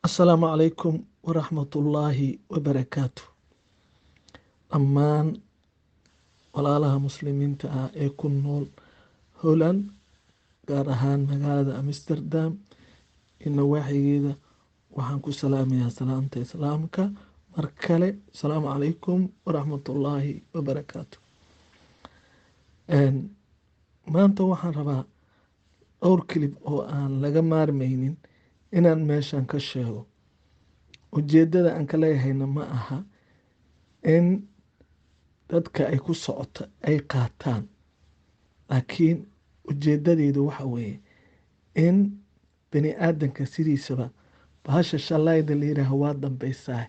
السلام عليكم ورحمة الله وبركاته. dhammaan walaalaha muslimiinta ah ee ku nool Holland, gaar ahaan magaalada Amsterdam iyo nawaaxigeeda, waxaan ku salaamayaa salaanta islaamka. Mar kale, asalaamu calaykum waraxmatullaahi wabarakaatu. Maanta waxaan rabaa dhowr kilib oo aan laga maarmaynin inaan meeshan ka sheego. Ujeeddada aan ka leeyahayna ma aha in dadka ay ku socota ay qaataan, laakiin ujeeddadeedu waxa weeye in bani aadanka sidiisaba bahasha shalayda la yidhaaho waa dambaysaa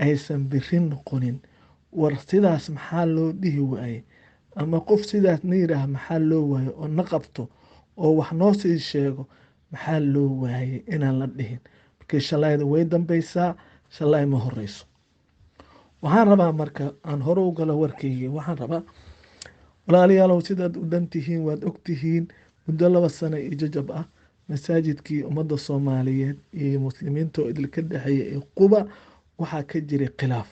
aysan biri noqonin. War sidaas maxaa loo dhihi waaye, ama qof sidaas na yidhaaha maxaa loo waaye oo na qabto oo wax noo sii sheego maxaa loo waaye inaan la dhihin, markii shalayda way dambaysaa, shalay ma horeyso. waxaan rabaa marka aan hore u galo warkaygii, waxaan rabaa walaalayaalow, sidaad u dhan tihiin waad ogtihiin muddo 2 sano iyo jajab ah masaajidkii ummadda Soomaaliyeed iyo muslimiinta oo idilka dhexeeya ee Quba waxaa ka jiray khilaaf.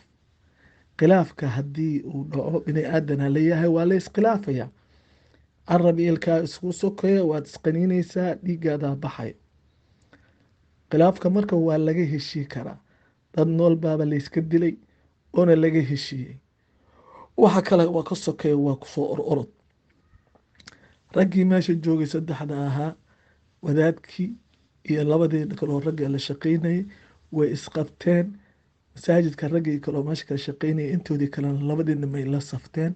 khilaafka haddii uu dhaco bini aadana leeyahay waa la iskhilaafaya. carab iyo ilkaa isku sokaya, waad isqaniinaysaa, dhiiggaadaa baxay. khilaafka marka waa laga heshii karaa. dad nool baaba la iska dilay oona laga heshiiyey. waxa kale waa ka sokeeya, waa kusoo orod. raggii meesha joogay 3 ahaa, wadaadkii iyo 2 kaloo ragga la shaqaynayay way isqabteen. masaajidka raggii kaloo meesha kala shaqaynayay intoodii kalena 2 may la safteen.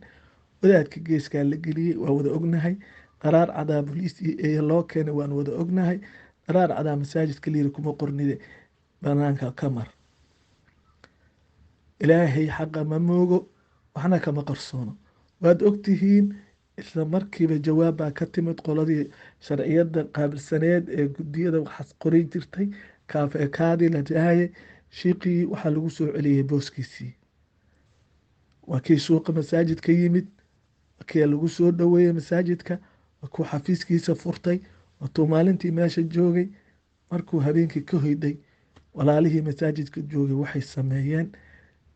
wadaadkii geeskaa la geliyey, waa wada ognahay. qaraar cadaa boliis iyo loo keenay, waan wada ognahay. qaraar cadaa masaajidka liiri kuma qornide banaanka ka mar. ilaahay xaqa ma moogo, waxna kama qarsoono. waad ogtihiin isla markiiba jawaab baa ka timid qoladii sharciyadda qaabilsaneed ee guddiyada waxaas qoray jirtay, kaafeekaadii la dhahayay. shiiqii waxaa lagu soo celiyey booskiisii. waa kii suuqa masaajidka yimid, waa kii lagu soo dhoweeyey masaajidka, waa kuu xafiiskiisa furtay, waatuu maalintii meesha joogay. markuu habeenkii ka hoyday, walaalihii masaajidka joogay waxay sameeyeen,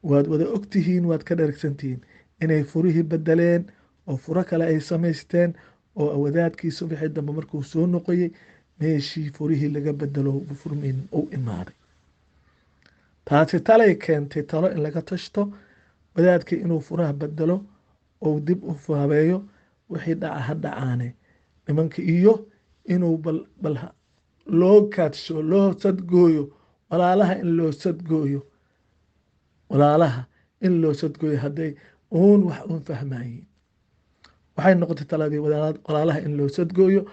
waad wada ogtihiin, waad ka dharagsantihiin inay furihii bedeleen oo furo kale ay samaysteen, oo wadaadkii subaxii dambe markuu soo noqoyey meeshii furihii laga bedelo furmin u imaaday. taasi talay keentay, talo in laga tashto, wadaadkii inuu furaha bedelo oo dib u habeeyo, wixii dhaca ha dhacaane nimanka, iyo inuu bal loo kaadsho, loo sadgooyo walaalaha, in loo sadgooyo walaalaha in loo sadgooyo hadday uun wax uun fahmayiin. waxay noqotay taladii walaalaha in loo sadgooyo,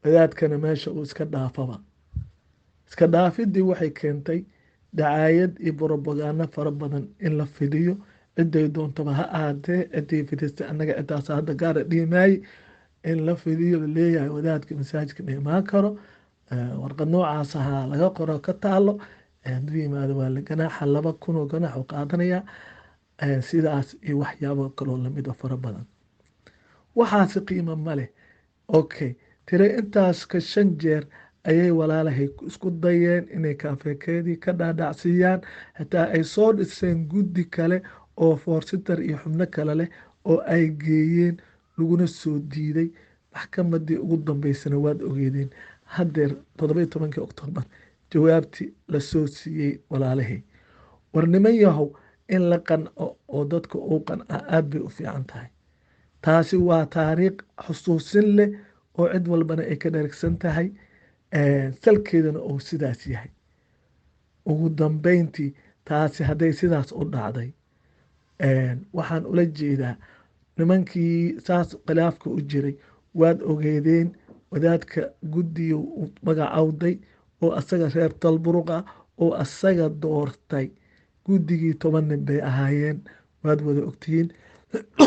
wadaadkana meesha uu iska dhaafaba. iska dhaafidii waxay keentay dacaayad iyo brobaganda fara badan in la fidiyo. ciday doontaba ha ahaatee, ciday fidistay annaga cidaas hadda gaara dhiimaay, in la fidiyo laleeyahay wadaadka masaajidka ma imaan karo. warqad noocaas ahaa laga qoro ka taalo, hadduu yimaado waa la ganaaxa, 2,000 oo ganaax u qaadanaya. sidaas iyo waxyaabo kaloo lamid oo fara badan. waxaasi qiimo ma leh. okay, tire intaas ka 5 jeer ayay walaalahay isku dayeen inay kaafeekeedii ka dhaadhacsiiyaan, xitaa ay soo dhiseen guddi kale oo foorsitar iyo xubno kale leh oo ay geeyeen, laguna soo diiday. maxkamadii ugu dambeysana waad ogeedeen haddeer 17 Oktoobar jawaabtii la soo siiyey walaalahay. war niman yahow, in la qanco oo dadka uu qanca aad bay u fiican tahay. taasi waa taariikh xusuusin leh oo cid walbana ay ka dharagsan tahay, salkeedana uu sidaas yahay. ugu dambeyntii taasi hadday sidaas u dhacday, waxaan ula jeedaa nimankii saas khilaafka u jiray, waad ogeedeen wadaadka guddiga u magacawday oo asaga reer Talburuq ah oo asaga doortay. guddigii 10 nin bay ahaayeen, waad wada ogtihiin.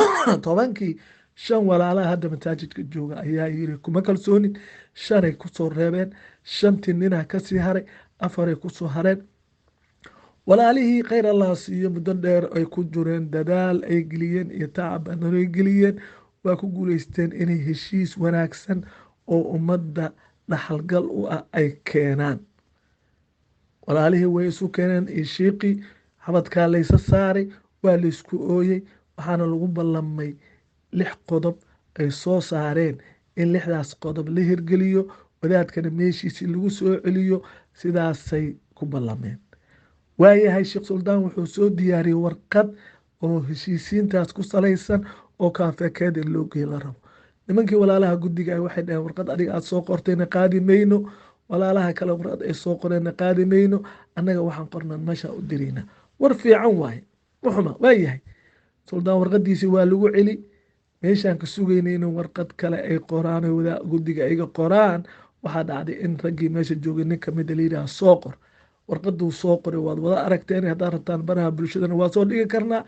10kii 5 walaalaha hadda masaajidka jooga ayaa yiri kuma kalsoonin, 5ay kusoo reebeen. 5tii ninaa kasii haray, 4ay kusoo hareen. walaalihii khayr allah siiyo, muddo dheer ay ku jireen, dadaal ay geliyeen iyo tacab ay geliyeen, waa ku guuleysteen inay heshiis wanaagsan oo ummadda dhaxalgal u ah ay keenaan. walaalihii way isu keeneen iyo shiiqii xabadkaa laysa saaray waa laysku ooyey waxaana lagu ballamay 6 qodob ay soo saareen in 6daas qodob la hirgeliyo wadaadkana meeshiisii lagu soo celiyo sidaasay ku ballameen waayahay sheekh suldaan wuxuu soo diyaariyey warqad oo heshiisiintaas ku salaysan oo kaafekeeda loo geey la rabo nimankii walaalaha guddiga ay waxay dhaheen warqad adiga aad soo qortayna qaadi mayno walaalaha kale warqad ay soo qoreenna qaadi mayno annaga waxaan qornaan meesha u dirayna war fiican waaye wuxuma waayahay suldaan warqadiisii waa lagu celi meeshaan ka sugaynay in warqad kale ay qoraan oo guddiga ayga qoraan waxaa dhacday in raggii meesha joogay nin kamid la yidhaha soo qor warqaduu soo qoray waad wada aragteen haddaad rabtaan baraha bulshadana waa soo dhigi karnaa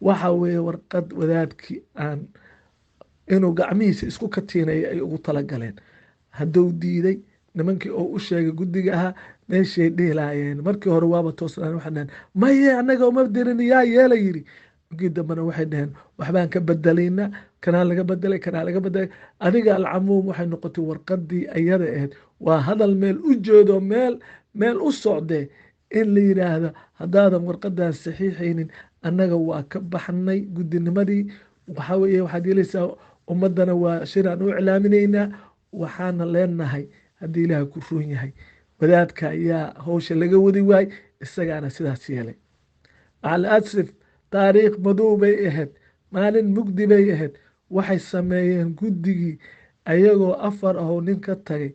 waxa weeye warqad wadaadkii aan inuu gacmihiisa isku katiinaya ay ugu talagaleen hadduu diiday nimankii oo u sheegay guddiga ahaa meeshay dhihi lahaayeen markii hore waaba toosnaan waxay dhaheen maye annaga uma dirin yaa yeela yidhi markii dambena waxay dhaheen waxbaan ka bedelaynaa kanaa laga bedelay kanaa laga bedelay adiga alcamuum waxay noqotay warqadii ayada ahayd waa hadal meel u jeedo meel u socdee in la yidhaahdo haddaadan warqadan saxiixaynin annaga waa ka baxnay guddinimadii waxaa weeye waxaad yeelaysaa ummaddana waa shiraan u iclaaminaynaa waxaana leenahay haddii ilaaha ku roon yahay wadaadka ayaa howsha laga wadi waay isagaana sidaas yeelay macalasif taariikh madow bay ahayd maalin mugdi bay ahayd waxay sameeyeen guddigii ayagoo 4 ahoo nin ka tagay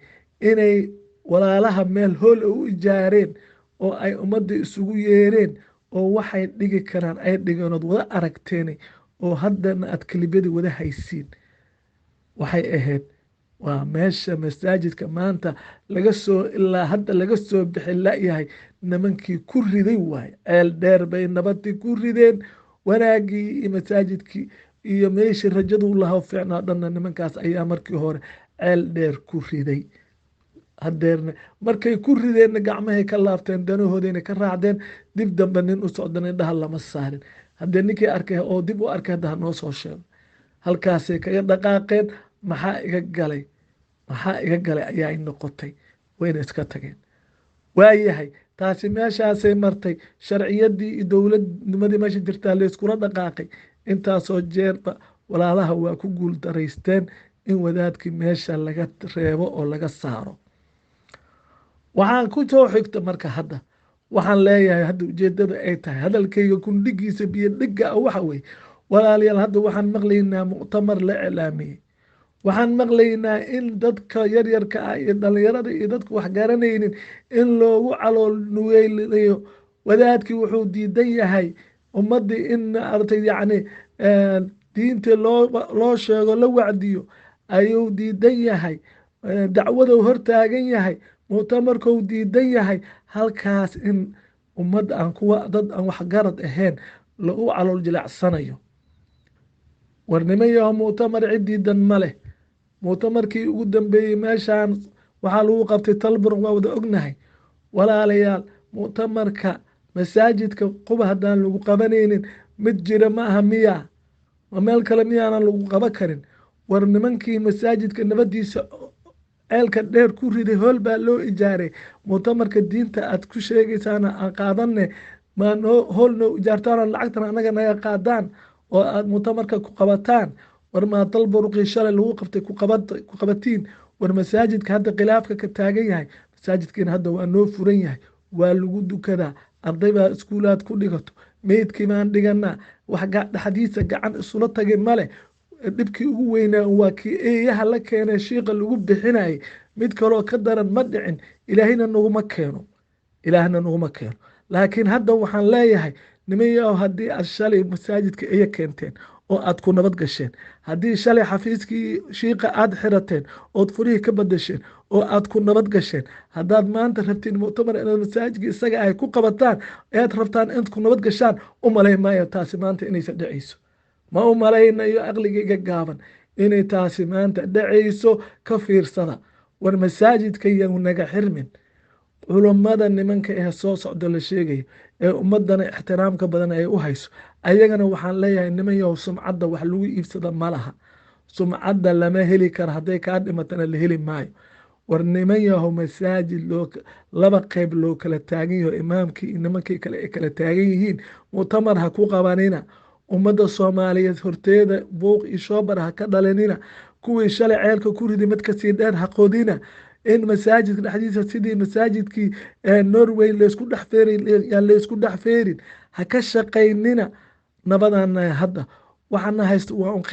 inay walaalaha meel hool u ijaareen oo ay ummadda isugu yeereen oo waxay dhigi karaan ay dhigeenood wada aragteen oo haddana aad kelibadii wada haysiin waxay ahayd waa meesha masaajidka maanta laga soo ilaa hadda laga soo bixi layahay nimankii ku riday waaye ceel dheer bay nabadii ku rideen wanaagii iyo masaajidkii iyo meeshii rajadu lahaa fiicnaa dhanna nimankaas ayaa markii hore ceel dheer ku riday hadeerna markay ku rideenna gacmahay ka laabteen danahoodayna ka raacdeen dib dambe nin u socdan indhaha lama saarin haddee ninkii arkay oo dib u arkay hadda hanoo soo sheego halkaasay kaga dhaqaaqeen maxaa iga galay ayaa noqotay wayna iska tageen waayahay taasi meeshaasay martay sharciyadii iyo dowladnimadii meesha jirtaa layskula dhaqaaqay intaasoo jeerba walaalaha waa ku guul daraysteen in wadaadkii meesha laga reebo oo laga saaro waxaan ku soo xigta marka hadda waxaan leeyahay hadda ujeedada ay tahay hadalkayga kundhigiisa biyo dhiga waxa weye walaalayaal hadda waxaan maqlaynaa muctamar la iclaamiyey waxaan maqlaynaa in dadka yaryarka ah iyo dhalinyarada iyo dadka wax garanaynin in loogu calool nugeynayo wadaadkii wuxuu diidan yahay ummadii in artay yacni diinta loo sheego la wacdiyo ayuu diidan yahay dacwadou hortaagan yahay muctamarkou diidan yahay halkaas in ummad aan kuwa dad aan waxgarad ahayn lagu calool jilacsanayo warnimayaho muctamar cidiidan ma leh muctamarkii ugu dambeeyey meeshaan waxaa lagu qabtay talbur waa wada ognahay walaalayaal muctamarka masaajidka quba haddaan lagu qabanaynin mid jira ma aha miya ma meel kale miyaanan lagu qaban karin war nimankii masaajidka nabadiisa ceelka dheer ku riday hool baa loo ijaaray muctamarka diinta aad ku sheegaysaana aan qaadanne maa hool noo ijaartaan lacagtan anaga naga qaadaan oo aad muctamarka ku qabataan war maa dalburuqii shalay lagu qabtay ku qabatiin war masaajidka hadda khilaafka ka taagan yahay masaajidkiina hadda waa noo furan yahay waa lagu dukadaa arday baa iskuulaad ku dhigato meydkii baan dhiganaa wax dhexdiisa gacan isula tagay male dhibkii ugu weynaa waa kii eeyaha la keenay shiiqa lagu bixinayay mid kaloo ka daran ma dhicin ilaahina naguma keeno laakiin hadda waxaan leeyahay nimayaho haddii aad shalay masaajidka eeya keenteen oo aad ku nabad gasheen haddii shalay xafiiskii shiiqa aad xirateen ood furihii ka badasheen oo aad ku nabad gasheen haddaad maanta rabtiin muctamar inaad masaajidka isaga ay ku qabataan ead rabtaan inaad ku nabad gashaan u malay maayo taasi maanta inaysan dhacayso ma u malaynayo aqligayga gaaban inay taasi maanta dhacayso ka fiirsada war masaajidka yau naga xirmin culummada nimanka ee soo socda la sheegayo ee ummadana ixtiraamka badan ay u hayso ayagana waxaan leeyahay nimanyahow sumcadda wax lagu iibsada ma laha sumcadda lama heli karo hadday kaa dhimatana la heli maayo war niman yahow masaajid laba qayb loo kala taagan yaho imaamkii iyo nimankii kale ay kala taagan yihiin mu'tamar ha ku qabanina ummadda soomaaliyeed horteeda buuq iyo shoobar ha ka dhalinina kuwii shalay ceelka ku ridi mid kasii dheer ha qodina in masaajidka dhexdiisa sidii masaajidkii norway laysku dhex feerin ha ka shaqaynina nabadana hadda waxaana haysta waa un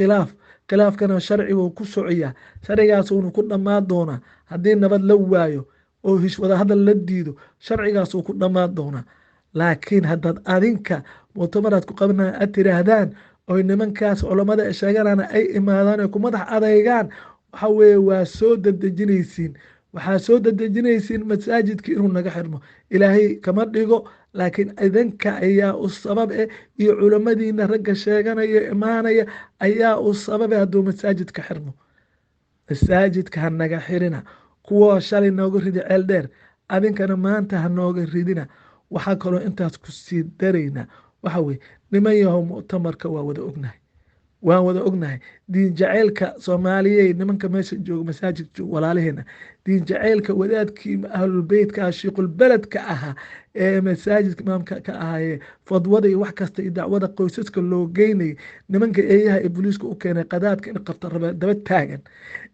khilaafkana sharci wuu ku sociyaa sharcigaas uuna ku dhammaan doonaa haddii nabad la waayo oo wadahadal la diido sharcigaas uu ku dhammaan doonaa laakiin haddaad adinka muctamaraad ku qabana aad tiraahdaan oy nimankaas culammada sheeganana ay imaadaan oy ku madax adeygaan waxa weeye waa soo dadejinaysiin waxaa soo dadejinaysiin masaajidka inuu naga xirmo ilaahay kama dhigo laakiin idinka ayaa u sabab iyo culamadiina ragga sheeganaya imaanaya ayaa u sababe hadduu masaajidka xirmo masaajidka ha naga xirina kuwa shalay nooga ridi ceel dheer adinkana maanta ha nooga ridina waxaa kaloo intaas ku sii daraynaa waxa weye niman yahow muctamarka waan wada ognahay diin jaceylka soomaaliyey nimanka meesha jooga masaajid jooga walaalaheena diin jaceylka wadaadkii ahlulbeytka shiiqulbeledka ahaa ee masaajidka imaamka ka ahaaye fadwada iyo wax kasta iyo dacwada qoysaska loo geynayay nimanka eeyaha ee booliiska u keenay qadaadka in qabta raba daba taagan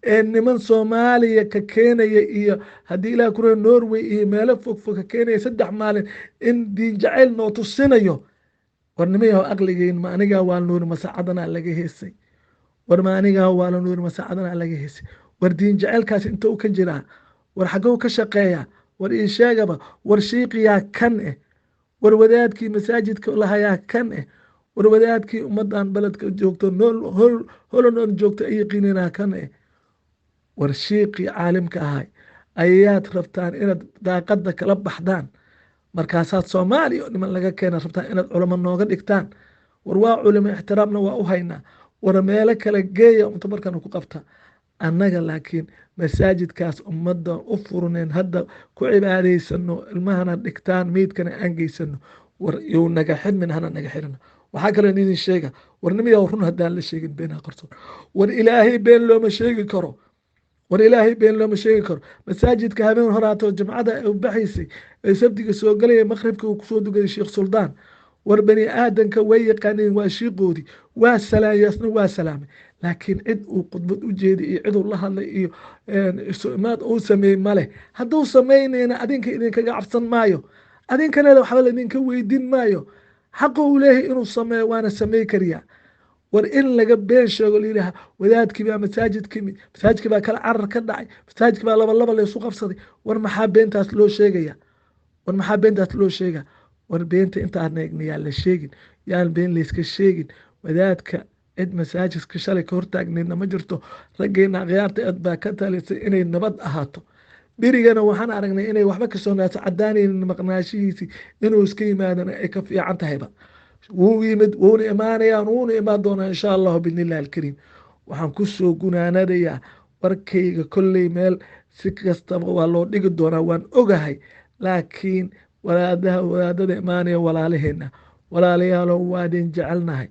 ee niman soomaaliya ka keenaya iyo haddii ilaah kure norway iyo meelo fogfog ka keenaya 3 maalin in diin jaceyl noo tusinayo war nimayahow aqligeyn ma anigaa waa nuuri masaacadana laga heesay war ma anigaa waa la nuuri masaacadana laga heesay war diin jaceylkaas inta u ka jiraa war xagow ka shaqeeya war ii sheegaba war shiiqiyaa kan war wadaadkii masaajidka lahayaa kan war wadaadkii ummadan beledka joogto holonon joogto ay yaqiinina kan war shiiqii caalimka ahay ayaad rabtaan inaad daaqada kala baxdaan markaasaad soomaaliya niman laga keena rabtaan inaad culamo nooga dhigtaan war waa culimo ixtiraamna waa u haynaa war meelo kala geeya muctamarkana ku qabta annaga laakiin masaajidkaas ummadda u furneen hadda ku cibaadaysano ilmahana dhigtaan meydkana aan geysano war you naga xirmin hana naga xirina waxaa kaloo idin sheega war nimiyaa run haddaan la sheegin beenaa qarsoon war ilaahay been looma sheegi karo masaajidka habeen horaato jimcada u baxaysay ee sabtiga soo galaya maqribka uu kusoo dugaday sheekh suldaan war bani aadanka way yaqaaneen waa shiiqoodii waa salaayasna waa salaamay laakiin cid uu khudbad u jeeday iyo cid uu la hadlay iyo imaad uu sameey male hadduu samaynayna adinka idinkaga cabsan maayo adinkana waxba laydinka weydiin maayo xaqa uu leeyahay inuu sameeyo waana samey kariyaa war in laga been sheego liilaha wadaadkii baa masaajidkii baa kala carar ka dhacay masaajidkii baa laba laysu qabsaday war maxaa beentaas loo sheegaya war beenta intaadna yaan la sheegin yaan been layska sheegin wadaadka cid masaajidka shalay ka hortaagnayna ma jirto raggeena akhyaarta ed baa ka talisay inay nabad ahaato berigana waxaan aragnay inay waxba kasoo naaso cadaanaynin maqnaashihiisii inuu iska yimaadana ay ka fiican tahayba wuu yimid wuuna imaanayaan wuuna imaan doonaa insha allahu biidnillahi alkariim waxaan kusoo gunaanadayaa warkayga kolley meel si kastaba waa loo dhigi doonaa waan ogahay laakiin wadaadada imaanaya walaalaheena walaalayaalow waadin jecelnahay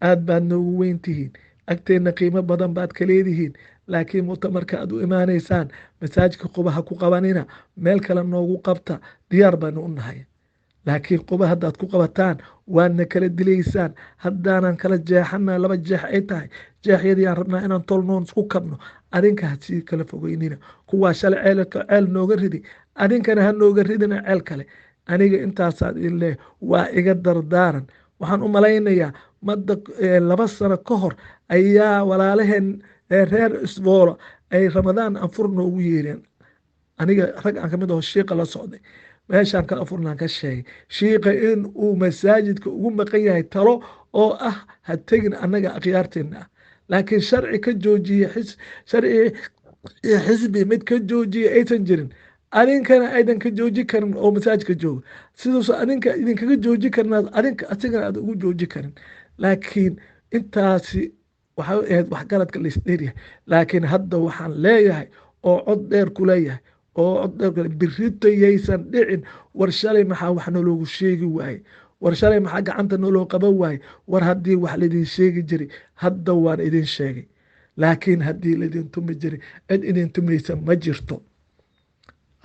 aad baad noogu weyn tihiin agteenna qiimo badan baad ka leedihiin laakiin muctamarka aad u imaanaysaan masaajidka quba ha ku qabanina meel kale noogu qabta diyaar baanu u nahay laakiin quba haddaad ku qabataan waadna kala dilaysaan haddaanan kala jeexana 2 jeex ay tahay jeexyadii aan rabnaa inaan tolnoon isku kabno adinka ha sii kala fogeynina kuwaa shalay ceel nooga ridi adinkana ha nooga ridina ceel kale aniga intaasaad idin leeyahay waa iga dardaaran waxaan u malaynayaa 2 sano ka hor ayaa walaalaheen reer isboolo ay ramadaan anfur noogu yeereen aniga rag aan kamid aho shiiqa la socday meeshaan kala afurnaan ka sheegay shiiqa in uu masaajidka ugu maqan yahay talo oo ah ha tegin annaga akhyaarteena laakiin sharci ka joojiye sharci xisbi mid ka joojiye aysan jirin adinkana aydan ka jooji karin oo masaajidka jooga sidaas adinka idinkaga jooji karnaa adinka asigana aad ugu jooji karin laakiin intaasi waxay ahayd waxgaradka la isdheeryahay laakiin hadda waxaan leeyahay oo cod dheer ku leeyahay birito yaysan dhicin war shalay maxaa wax noloogu sheegi waaye war shalay maxaa gacanta noloo qaban waaye war haddii wax laydin sheegi jiray hadda waan idin sheegay laakiin haddii laydin tumi jiray cid idin tumaysa ma jirto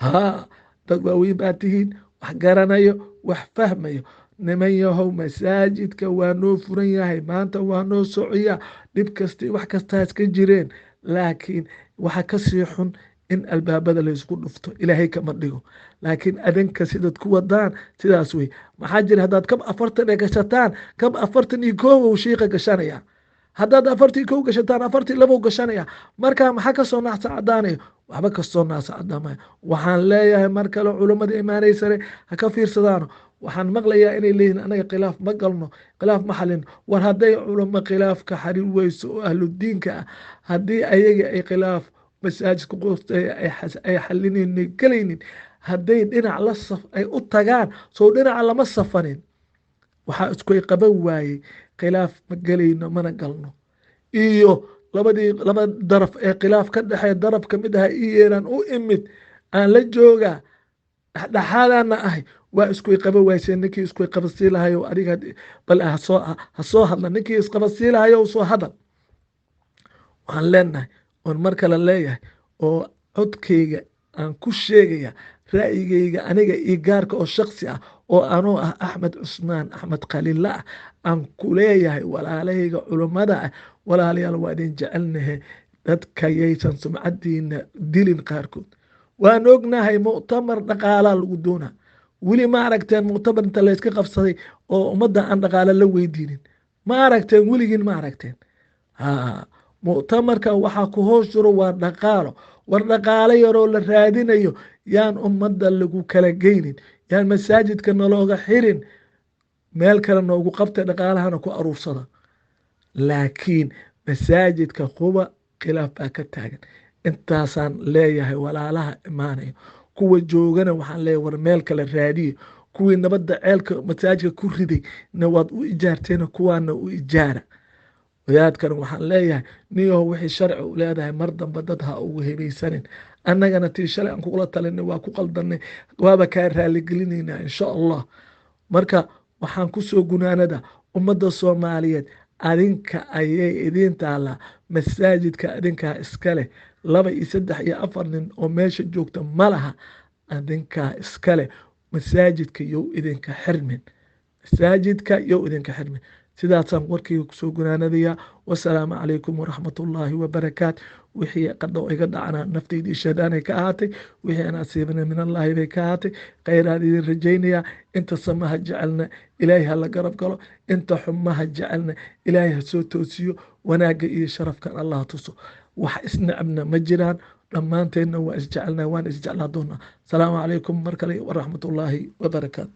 haa dad waaweyn baa tihiin wax garanayo wax fahmayo niman yahow masaajidka waa noo furan yahay maanta waa noo sociya dhib kasta wax kastaa iska jireen laakiin waxa kasii xun in albaabada laysku dhufto ilaahay kama dhigo laakiin adinka sidaad ku wadaan sidaas wey maxaa jira haddaad kab 40 gashataan kab 41 shiiqa gashanaya haddaad 41 gashataan 42 gashanaya markaa maxaa kasoo naacsa cadaanayo waxba kasoo naacsa cadaamaya waxaan leeyahay mar kale culummada imaanaysane ha ka fiirsadaano waxaan maqlayaa inay leeyihiin anaga khilaaf ma galno khilaaf ma xalino war hadday culummo khilaafka xarin weyso oo ahludiinka ah haddii ayaga ay khilaaf masaajidka qoofta ay xalinaynin gelaynin hadday dhinac la saf ay u tagaan soo dhinaca lama safanin waxaa iskuy qaban waayey khilaaf ma gelayno mana galno iyo laba daraf ee khilaaf ka dhexeeya daraf ka mid aha iyeeran u imid aan la joogaa dhexdhexaadaana ahay waa iskuy qaban waayse ninkii iskuy qabasii lahayo adiga bal ha soo hadla ninkii isqabasii lahayo soo hadal waxaan leenahay oon mar kale leeyahay oo codkayga aan ku sheegaya ra'yigayga aniga io gaarka oo shaksi ah oo anoo ah axmed cusmaan axmed khaliilla ah aan ku leeyahay walaalahayga culummada ah walaalayaal waa idin jecelnahe dadka yaysan sumcadiina dilin qaarkood waan ognahay muctamar dhaqaalaa lagu doonaa weli ma aragteen muctamar inta layska qabsaday oo ummadda aan dhaqaalo la weydiinin ma aragteen weligiin ma aragteen muctamarka waxaa ku hoos jiro waa dhaqaalo war dhaqaalo yaroo la raadinayo yaan ummadda lagu kala geynin yaan masaajidka nalooga xirin meel kale noogu qabtay dhaqaalahana ku aruursada laakiin masaajidka kuwa khilaaf baa ka taagan intaasaan leeyahay walaalaha imaanayo kuwa joogana waxaan leeyahay war meel kale raadiyo kuwii nabadda ceelka masaajidka ku riday na waad u ijaarteena kuwaana u ijaara wadaadkan waxaan leeyahay niyaho wixii sharci u leedahay mar damba dad ha ugu hebaysanin annagana tii shalay aan kugula talinay waa ku qaldanay waaba kaa raaligelinaynaa insha allah marka waxaan kusoo gunaanada ummadda soomaaliyeed adinka ayay idiin taallaa masaajidka adinkaa iska leh 2 iyo 3 iyo 4 nin oo meesha joogta ma laha adinkaa iska leh masaajidka yow idinka xirmin masaajidka yow idinka xirmin sidaasaan warkayga kusoo gunaanadayaa wasalaamu calaykum waraxmatullaahi wabarakaat wixii qadho iga dhacnaa naftaydii shadaanay ka ahaatay wixii aan asiibana min allaahi bay ka ahaatay khayraad idin rajaynayaa inta samaha jecelna ilaahay ha la garab galo inta xumaha jecelna ilaahay ha soo toosiyo wanaagga iyo sharafkan allah tuso wax isnacabna ma jiraan dhammaanteenna waa isjecelnaa waan isjeclaa doonaa asalaamu calaykum mar kale waraxmatullaahi wabarakaat